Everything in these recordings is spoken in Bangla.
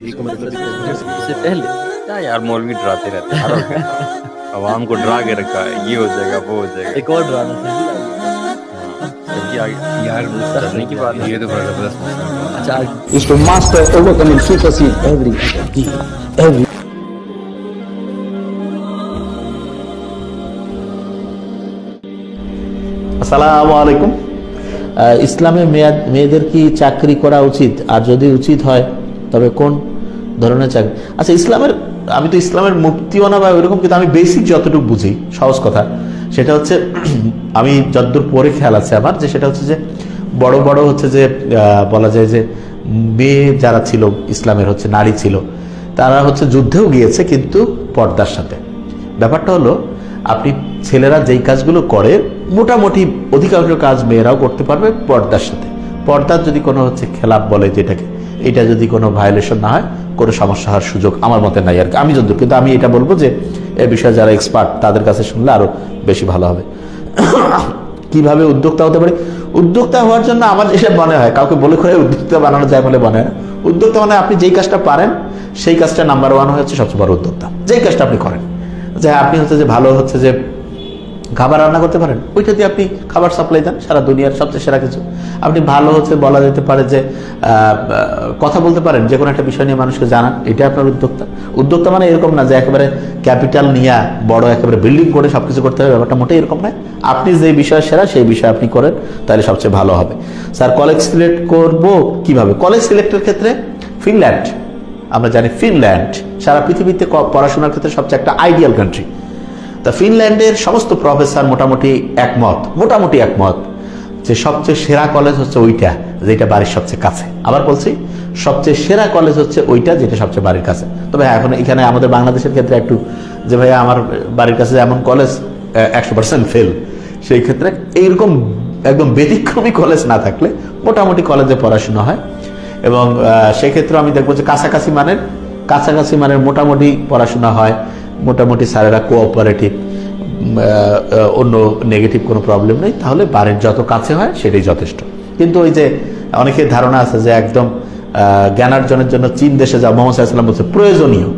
इससे पहले क्या यार मौलवी डराते रहते हैं हर वक्त। आवाम को डरा के रखा है, ये हो जाएगा वो हो जाएगा। एक और ड्रामा था जबकि यार डरने की बात ये तो बड़ा जबरदस्त मसला है। अच्छा is to master, overcome, and supersede every. আসসালামু আলাইকুম। ইসলামে মেয়েদের কি চাকরি করা উচিত, আর যদি উচিত হয় তবে কোন ধরনের চাকরি? আচ্ছা, আমি তো ইসলামের মুফতিও না বা ওইরকম, কিন্তু আমি বেসিক যতটুকু বুঝি, সহজ কথা, সেটা হচ্ছে আমি যতদূর পরে খেয়াল আছে আমার, যে সেটা হচ্ছে যে বড় বড় হচ্ছে যে বলা যায় যে মেয়ে যারা ছিল ইসলামের হচ্ছে নারী ছিল, তারা হচ্ছে যুদ্ধেও গিয়েছে কিন্তু পর্দার সাথে। ব্যাপারটা হলো আপনি ছেলেরা যেই কাজগুলো করে মোটামুটি অধিকাংশ কাজ মেয়েরাও করতে পারবে পর্দার সাথে। পর্দার যদি কোনো হচ্ছে খেলাপ বলে যেটাকে, এটা যদি কোনো ভায়োলেশন না হয়, কোনো সমস্যা হওয়ার সুযোগ আমার মতে নাই আর কি, আমি যতদূর। কিন্তু আমি এটা বলবো যে এ বিষয়ে যারা এক্সপার্ট তাদের কাছে শুনলে আরো বেশি ভালো হবে। কিভাবে উদ্যোক্তা হতে পারে? উদ্যোক্তা হওয়ার জন্য আমার যেটা মনে হয়, কাউকে বলে করে উদ্যোক্তা বানানো যায় বলে মনে হয়। উদ্যোক্তা মানে আপনি যেই কাজটা পারেন সেই কাজটা নাম্বার ওয়ান হচ্ছে সবচেয়ে বড় উদ্যোক্তা। যেই কাজটা আপনি করেন, যে আপনি হচ্ছে যে ভালো হচ্ছে যে খাবার রান্না করতে পারেন, ওইটা দিয়ে আপনি খাবার সাপ্লাই দেন সারা দুনিয়ার সবচেয়ে সেরা কিছু। আপনি ভালো হচ্ছে বলা যেতে পারে যে কথা বলতে পারেন, যে কোনো একটা বিষয় নিয়ে মানুষকে জানান, এটা আপনার উদ্যোক্তা। উদ্যোক্তা মানে এরকম না যে একেবারে ক্যাপিটাল নিয়ে বড় একেবারে বিল্ডিং করে সবকিছু করতে হবে, ব্যাপারটা মোটেই এরকম নয়। আপনি যে বিষয় সেরা সেই বিষয় আপনি করেন, তাহলে সবচেয়ে ভালো হবে। স্যার, কলেজ সিলেক্ট করব কিভাবে? কলেজ সিলেক্টের ক্ষেত্রে ফিনল্যান্ড, আমরা জানি ফিনল্যান্ড সারা পৃথিবীতে পড়াশোনার ক্ষেত্রে সবচেয়ে একটা আইডিয়াল কান্ট্রি। তা ফিনল্যান্ডের সমস্ত প্রফেসর মোটামুটি একমত যে সবচেয়ে সেরা কলেজ হচ্ছে ওইটা যেটা বাড়ির সবচেয়ে কাছে। আবার বলছি, সবচেয়ে সেরা কলেজ হচ্ছে ওইটা যেটা সবচেয়ে বাড়ির কাছে। তবে হ্যাঁ, এখন এখানে আমাদের বাংলাদেশের ক্ষেত্রে একটু যে ভাইয়া আমার বাড়ির কাছে এমন কলেজ 100% ফেল, সেই ক্ষেত্রে এইরকম একদম ব্যতিক্রমী কলেজ না থাকলে মোটামুটি কলেজে পড়াশোনা হয়। এবং সেক্ষেত্রে আমি দেখবো যে কাছাকাছি মানের মোটামুটি পড়াশোনা হয়, মোটামুটি স্যারেরা কোঅপারেটিভ, অন্য নেগেটিভ কোনো প্রবলেম নেই, তাহলে বাড়ির যত কাছে হয় সেটাই যথেষ্ট। কিন্তু ওই যে অনেকের ধারণা আছে যে একদম জ্ঞানার্জনের জন্য চীন দেশে যাওয়া, মোহাম্মদ সাল্লাল্লাহু আলাইহি ওয়াসাল্লাম বলছে প্রয়োজনীয়।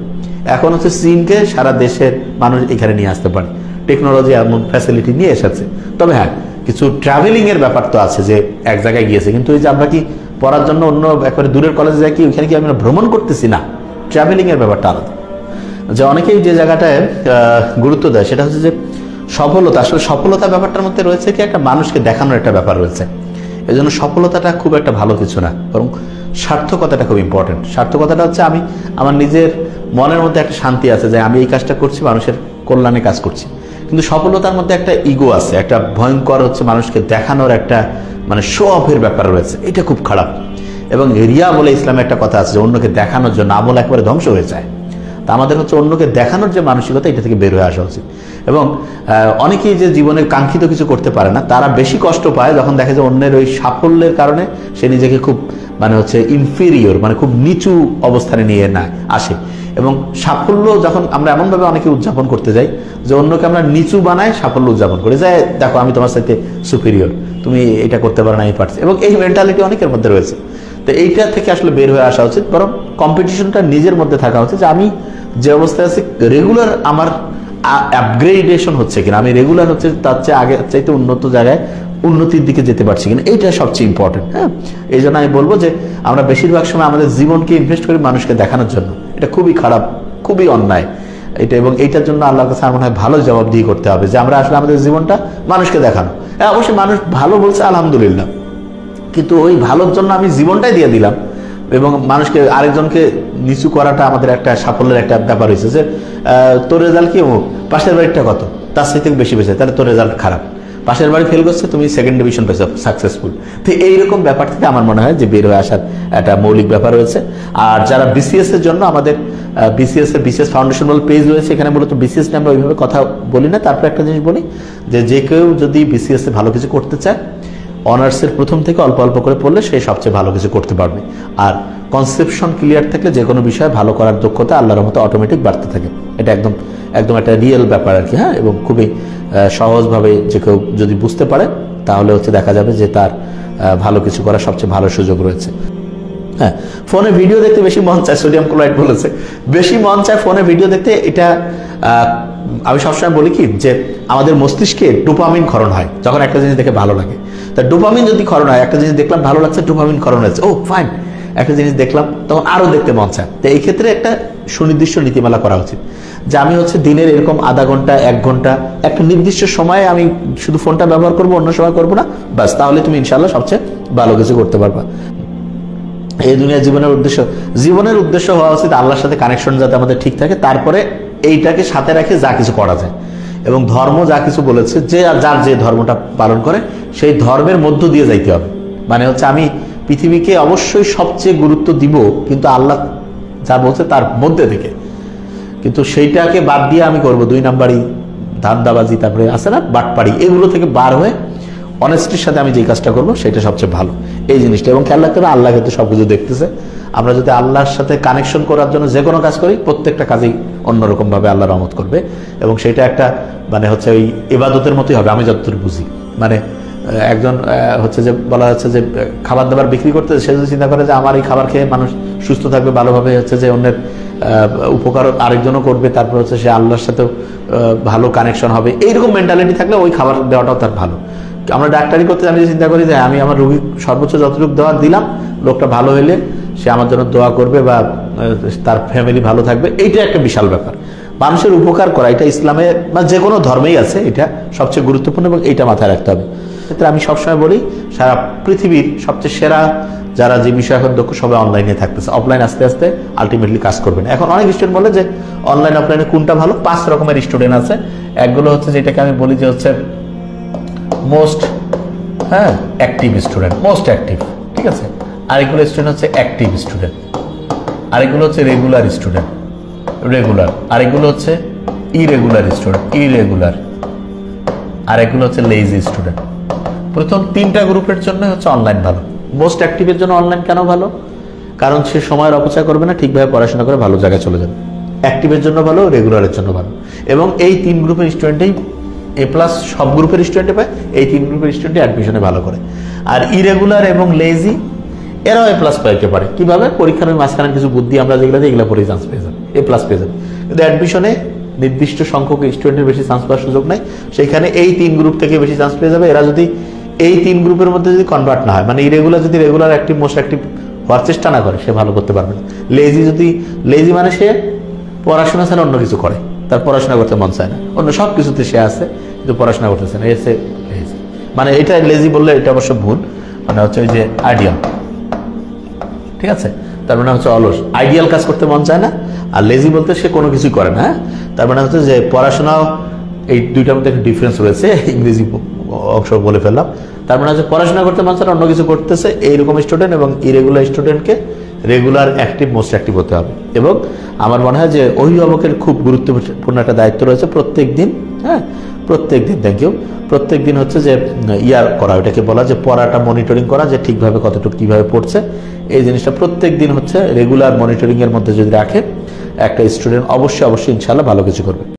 এখন হচ্ছে চীনকে সারা দেশের মানুষ এখানে নিয়ে আসতে পারে, টেকনোলজি এমন ফ্যাসিলিটি নিয়ে এসেছে। তবে হ্যাঁ, কিছু ট্রাভেলিং এর ব্যাপার তো আছে, যে এক জায়গায় গিয়েছে, কিন্তু ওই যে আমরা কি পড়ার জন্য অন্য একবারে দূরের কলেজে যাই, কি ওইখানে কি আমরা ভ্রমণ করতেছি না? ট্রাভেলিং এর ব্যাপারটা আলাদা। যে অনেকেই যে জায়গাটায় গুরুত্ব দেয় সেটা হচ্ছে যে সফলতা। আসলে সফলতা ব্যাপারটার মধ্যে রয়েছে কি একটা মানুষকে দেখানোর একটা ব্যাপার রয়েছে। এই জন্য সফলতাটা খুব একটা ভালো কিছু না, বরং সার্থকতাটা খুব ইম্পর্টেন্ট। সার্থকতাটা হচ্ছে আমি আমার নিজের মনের মধ্যে একটা শান্তি আছে যে আমি এই কাজটা করছি, মানুষের কল্যাণে কাজ করছি। কিন্তু সফলতার মধ্যে একটা ইগো আছে, একটা ভয়ঙ্কর হচ্ছে মানুষকে দেখানোর একটা মানে শো অফের ব্যাপার রয়েছে, এটা খুব খারাপ। এবং রিয়া বলে ইসলামে একটা কথা আছে যে অন্যকে দেখানোর জন্য আমল একেবারে ধ্বংস হয়ে যায়। তা আমাদের হচ্ছে অন্যকে দেখানোর যে মানসিকতা, এটা থেকে বের হয়ে আসা উচিত। এবং অনেকেই যে জীবনে কাঙ্ক্ষিত কিছু করতে পারে না, তারা বেশি কষ্ট পায় যখন দেখে যে অন্যের ওই সাফল্যের কারণে সে নিজেকে খুব মানে হচ্ছে ইনফেরিয়র, মানে খুব নিচু অবস্থানে নিয়ে না আসে। এবং সাফল্য যখন আমরা এমনভাবে অনেকে উদযাপন করতে যাই যে অন্যকে আমরা নিচু বানাই, সাফল্য উদযাপন করি, যে দেখো আমি তোমার সাথে সুপিরিয়র, তুমি এটা করতে পারো না, আমি পারছি। এবং এই মেন্টালিটি অনেকের মধ্যে রয়েছে। তো এইটা থেকে আসলে বের হয়ে আসা উচিত, বরং কম্পিটিশনটা নিজের মধ্যে থাকা উচিত, যে আমি যে অবস্থায় আছি রেগুলার আমার আপগ্রেডেশন হচ্ছে কিনা, আমি রেগুলার হচ্ছে তার চেয়ে আগে চাইতে উন্নত জায়গায় উন্নতির দিকে যেতে পারছি কিনা, এইটা সবচেয়ে ইম্পর্টেন্ট। হ্যাঁ, এই জন্য আমি বলবো যে আমরা বেশিরভাগ সময় আমাদের জীবনকে ইনভেস্ট করি মানুষকে দেখানোর জন্য, এটা খুবই খারাপ, খুবই অন্যায় এটা। এবং এইটার জন্য আল্লাহর কাছে আমার মনে হয় ভালো জবাবদিহি করতে হবে, যে আমরা আসলে আমাদের জীবনটা মানুষকে দেখানো। হ্যাঁ, অবশ্যই মানুষ ভালো বলছে আলহামদুলিল্লাহ, কিন্তু ওই ভালোর জন্য আমি জীবনটাই দিয়ে দিলাম এবং মানুষকে আরেকজনকে নিচু করাটা আমাদের একটা সাফল্যের একটা ব্যাপার হয়েছে। যে তোর রেজাল্ট কি, পাশের বাড়িটা কত, তার সাথে বেশি পেয়েছে, তাহলে তোর রেজাল্ট খারাপ। পাশের বাড়ি ফেল করছে, তুমি সেকেন্ড ডিভিশন পেয়েছো, সাকসেসফুল। তো এইরকম ব্যাপার থেকে আমার মনে হয় যে বের হয়ে আসার একটা মৌলিক ব্যাপার রয়েছে। আর যারা বিসিএস এর জন্য, আমাদের বিসিএস ফাউন্ডেশন বলে পেজ রয়েছে, এখানে মূলত বিসিএস নিয়ে আমরা ওইভাবে কথা বলি না। তারপর একটা জিনিস বলি যে কেউ যদি বিসিএস এ ভালো কিছু করতে চায়, অনার্সের প্রথম থেকে অল্প অল্প করে পড়লে সে সবচেয়ে ভালো কিছু করতে পারবে। আর কনসেপশন ক্লিয়ার থাকলে যে কোনো বিষয়ে ভালো করার দক্ষতা আল্লাহর মতো অটোমেটিক বাড়তে থাকে। এটা একদম একটা রিয়েল ব্যাপার আর কি। হ্যাঁ, এবং খুবই সহজভাবে যে কেউ যদি বুঝতে পারে তাহলে হচ্ছে দেখা যাবে যে তার ভালো কিছু করার সবচেয়ে ভালো সুযোগ রয়েছে। হ্যাঁ, ফোনে ভিডিও দেখতে বেশি মন চায়, সোডিয়াম ক্লোরাইড বলেছে, বেশি মন চায় ফোনে ভিডিও দেখতে। এটা আমি সবসময় বলি কি যে আমাদের মস্তিষ্কে ডোপামিন ক্ষরণ হয় যখন একটা জিনিস দেখে ভালো লাগে। তা ডোপামিন যদি ক্ষরণ হয়, একটা জিনিস দেখলাম ভালো লাগছে, ডোপামিন ক্ষরণ হয়েছে, ও ফাইন, একটা জিনিস দেখলাম তখন আরো দেখতে মন চায়। তো এই ক্ষেত্রে একটা সুনির্দিষ্ট নীতিমালা করা উচিত যে আমি হচ্ছে দিনের এরকম আধা ঘন্টা 1 ঘন্টা একটা নির্দিষ্ট সময়ে আমি শুধু ফোনটা ব্যবহার করবো, অন্য সময় করবো না, বাস, তাহলে তুমি ইনশাল্লাহ সবচেয়ে ভালো কিছু করতে পারবা। এই দুনিয়া জীবনের উদ্দেশ্য হওয়া উচিত আল্লাহর সাথে কানেকশন যাতে আমাদের ঠিক থাকে, তারপরে এইটাকে সাথে রাখে যা কিছু করা যায়। এবং ধর্ম যা কিছু বলেছে, যে যার যে ধর্মটা পালন করে সেই ধর্মের মধ্য দিয়ে যাইতে হবে। মানে হচ্ছে আমি পৃথিবীকে অবশ্যই সবচেয়ে গুরুত্ব দিব, কিন্তু আল্লাহ যা বলছে তার মধ্যে থেকে, কিন্তু সেইটাকে বাদ দিয়ে আমি করবো 2 নাম্বারই, ধান্দাবাজি, তারপরে আছে না বাটপাড়ি, এগুলো থেকে বার হয়ে অনেস্টির সাথে আমি যে কাজটা করবো সেটা সবচেয়ে ভালো, এই জিনিসটা। এবং খেয়াল রাখতে হবে আল্লাহ কিন্তু সবকিছু দেখতেছে। আমরা যদি আল্লাহর সাথে কানেকশন করার জন্য যে কোনো কাজ করি, প্রত্যেকটা কাজেই অন্যরকম ভাবে আল্লাহ রহমত করবে, এবং সেটা একটা মানে হচ্ছে ওই ইবাদতের মতোই হবে আমি যতদূর বুঝি। মানে একজন হচ্ছে যে বলা যাচ্ছে যে খাবার দাবার বিক্রি করতে, সে যদি চিন্তা করে যে আমার এই খাবার খেয়ে মানুষ সুস্থ থাকবে, ভালোভাবে হচ্ছে যে অন্যের উপকার আরেকজনও করবে, তারপর হচ্ছে সে আল্লাহর সাথেও ভালো কানেকশন হবে, এইরকম মেন্টালিটি থাকলে ওই খাবার দেওয়াটাও তার ভালো। আমরা ডাক্তারি করতে আমি চিন্তা করি যে আমি আমার রোগী সর্বোচ্চ যতটুকু দেওয়া দিলাম, লোকটা ভালো হইলে সে আমার জন্য দোয়া করবে বা তার ফ্যামিলি ভালো থাকবে, এইটা একটা বিশাল ব্যাপার। মানুষের উপকার করা, এটা ইসলামে বা যে কোনো ধর্মেই আছে, এটা সবচেয়ে গুরুত্বপূর্ণ, এবং এইটা মাথায় রাখতে হবে। ক্ষেত্রে আমি সবসময় বলি সারা পৃথিবীর সবচেয়ে সেরা যারা যে বিষয় এখন দক্ষ, সবাই অনলাইনে থাকতেছে, অফলাইন আস্তে আস্তে আলটিমেটলি কাজ করবেন। এখন অনেক স্টুডেন্ট বলে যে অনলাইন অফলাইনে কোনটা ভালো। 5 রকমের স্টুডেন্ট আছে। একগুলো হচ্ছে যেটাকে আমি বলি যে হচ্ছে most active student, most active, ঠিক আছে। আরেকগুলো স্টুডেন্ট হচ্ছে অ্যাক্টিভ স্টুডেন্ট, আরেকগুলো হচ্ছে রেগুলার স্টুডেন্ট, রেগুলার, আরেকগুলো হচ্ছে ইরেগুলার স্টুডেন্ট, ইরেগুলার, আরেকগুলো হচ্ছে লেজি স্টুডেন্ট। প্রথম 3টা গ্রুপের জন্য হচ্ছে অনলাইন ভালো। মোস্ট অ্যাক্টিভের জন্য অনলাইন কেন ভালো? কারণ সে সময়ের অপচয় করবে না, ঠিকভাবে পড়াশোনা করে ভালো জায়গায় চলে যাবে। অ্যাক্টিভের জন্য ভালো, রেগুলারের জন্য ভালো, এবং এই 3 গ্রুপের স্টুডেন্টেই A+ সব গ্রুপের স্টুডেন্টে পায়, এই 3 গ্রুপের স্টুডেন্টে অ্যাডমিশনে ভালো করে। আর ইরেগুলার এবং লেজি এরাও A+ পাইতে পারে। কিভাবে? পরীক্ষার মাঝখানে কিছু বুদ্ধি আমরা যেগুলো দিই, এগুলো পরেই চান্স পেয়ে যাবে, A+ পেয়ে যাবে। কিন্তু অ্যাডমিশনে নির্দিষ্ট সংখ্যক স্টুডেন্টের বেশি চান্স পাওয়ার সুযোগ নাই, সেখানে এই 3 গ্রুপ থেকে বেশি চান্স পেয়ে যাবে। এরা যদি এই 3 গ্রুপের মধ্যে যদি কনভার্ট না হয়, মানে ইরেগুলার যদি রেগুলার অ্যাক্টিভ মোস্ট অ্যাক্টিভ হওয়ার চেষ্টা না করে, সে ভালো করতে পারবে না। লেজি মানে সে পড়াশোনা ছাড়া অন্য কিছু করে, তার পড়াশোনা করতে মন চায় না, অন্য সব কিছুতে সে আছে কিন্তু পড়াশোনা করতেছে না, এসে লেজি। মানে এটা লেজি বললে এটা অবশ্য ভুল, মানে হচ্ছে ওই যে আইডিয়াল, ঠিক আছে, তার মানে হচ্ছে অলস, আইডিয়াল কাজ করতে মন চায় না। আর লেজি বলতে সে কোনো কিছুই করে না, তার মানে হচ্ছে যে পড়াশোনাও, এই দুইটার মধ্যে একটা ডিফারেন্স রয়েছে, ইংরেজি অংশ বলে ফেললাম। তার মানে হচ্ছে পড়াশোনা করতে মন চায় না, অন্য কিছু করতেছে, এইরকম স্টুডেন্ট। এবং ইরেগুলার স্টুডেন্টকে রেগুলার অ্যাক্টিভ মোস্ট অ্যাক্টিভ হতে হবে। এবং আমার মনে হয় যে অভিভাবকের খুব গুরুত্বপূর্ণ একটা দায়িত্ব রয়েছে প্রত্যেক দিন, প্রত্যেক দিন, থ্যাংক ইউ, প্রত্যেক দিন হচ্ছে যে ইয়ার করা, ওটাকে বলা যে পড়াটা মনিটরিং করা, যে ঠিকভাবে কতটুকু কিভাবে পড়ছে, এই জিনিসটা প্রত্যেক দিন হচ্ছে রেগুলার মনিটরিং এর মধ্যে যদি রাখে একটা স্টুডেন্ট, অবশ্যই ইনশাল্লাহ ভালো কিছু করবে।